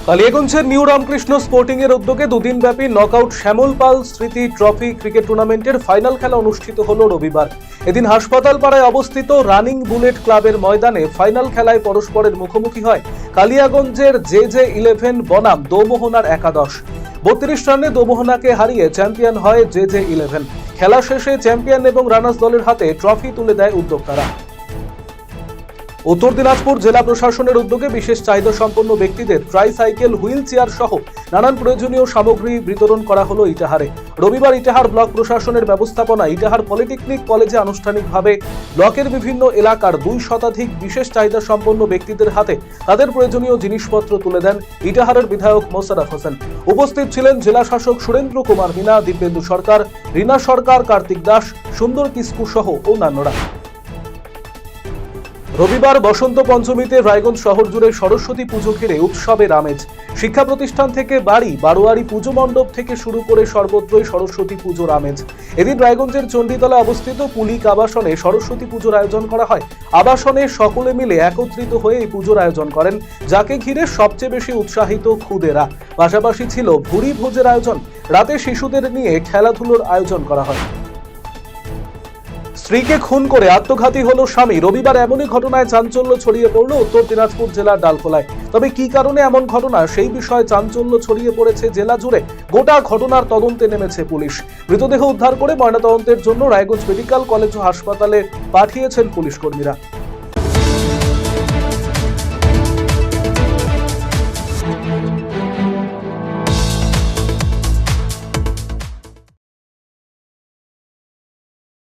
কালিয়াগঞ্জের new Ramakrishna sporting এর উদ্যোগে দুদিনব্যাপী knockout শ্যামল পাল স্মৃতি ট্রফি ক্রিকেট টুর্নামেন্টের ফাইনাল খেলা অনুষ্ঠিত হলো রবিবার। এদিন হাসপাতাল পাড়ায় অবস্থিত রানিং বুলেট ক্লাবের ময়দানে ফাইনাল খেলায় পরস্পরের মুখোমুখি হয় কালিয়াগঞ্জের JJ11 বনাম দোমোহনার একাদশ। 32 রানে দোমোহনাকে হারিয়ে চ্যাম্পিয়ন হয় JJ11। খেলা শেষে চ্যাম্পিয়ন এবং রানার্স দলের হাতে ট্রফি তুলে দেয় উদ্যোক্তারা। উত্তর দিনাজপুর জেলা প্রশাসনের উদ্যোগে বিশেষ চাহিদা সম্পন্ন ব্যক্তিদের ট্রাইসাইকেল, হুইল চেয়ার সহ নানান প্রয়োজনীয় সামগ্রী বিতরণ করা হলো ইটাহারে। রবিবার ইটাহার ব্লক প্রশাসনের ব্যবস্থাপনায় ইটাহার পলিটেকনিক কলেজে আনুষ্ঠানিকভাবে ব্লকের বিভিন্ন এলাকার 2 শতাধিক বিশেষ চাহিদা সম্পন্ন ব্যক্তিদের হাতে তাদের প্রয়োজনীয় জিনিসপত্র তুলে দেন ইটাহারের বিধায়ক মোশাররফ হোসেন। উপস্থিত ছিলেন জেলা শাসক সুরেন্দ্র কুমার মিনা, দিব্যেন্দু সরকার, রীনা সরকার, কার্তিক দাস, সুন্দর কিস্কু সহ অন্যান্যরা। রবিবার বসন্ত পঞ্চমীতে রায়গঞ্জ শহর জুড়ে সরস্বতী পুজো ঘিরে উৎসবের আমেজ। শিক্ষা প্রতিষ্ঠান থেকে বাড়ি, বারোয়ারি, পুজো মণ্ডপ থেকে শুরু করে সর্বত্রই সরস্বতী পুজোর আমেজ। এদিন রায়গঞ্জের চণ্ডীতলা অবস্থিত পুলিক আবাসনে সরস্বতী পুজোর আয়োজন করা হয়। আবাসনে সকলে মিলে একত্রিত হয়ে এই পুজোর আয়োজন করেন, যাকে ঘিরে সবচেয়ে বেশি উৎসাহিত খুদেরা। পাশাপাশি ছিল ভুরি ভোজের আয়োজন। রাতে শিশুদের নিয়ে খেলাধুলোর আয়োজন করা হয়। স্ত্রীকে খুন করে আত্মঘাতী হলো স্বামী। রবিবার এমনই ঘটনায় চাঞ্চল্য ছড়িয়ে পড়ল উত্তর দিনাজপুর জেলার ডালখোলায়। তবে কি কারণে এমন ঘটনা, সেই বিষয়ে চাঞ্চল্য ছড়িয়ে পড়েছে জেলা জুড়ে। গোটা ঘটনার তদন্তে নেমেছে পুলিশ। মৃতদেহ উদ্ধার করে ময়নাতদন্তের জন্য রায়গঞ্জ মেডিকেল কলেজ ও হাসপাতালে পাঠিয়েছেন পুলিশ কর্মীরা।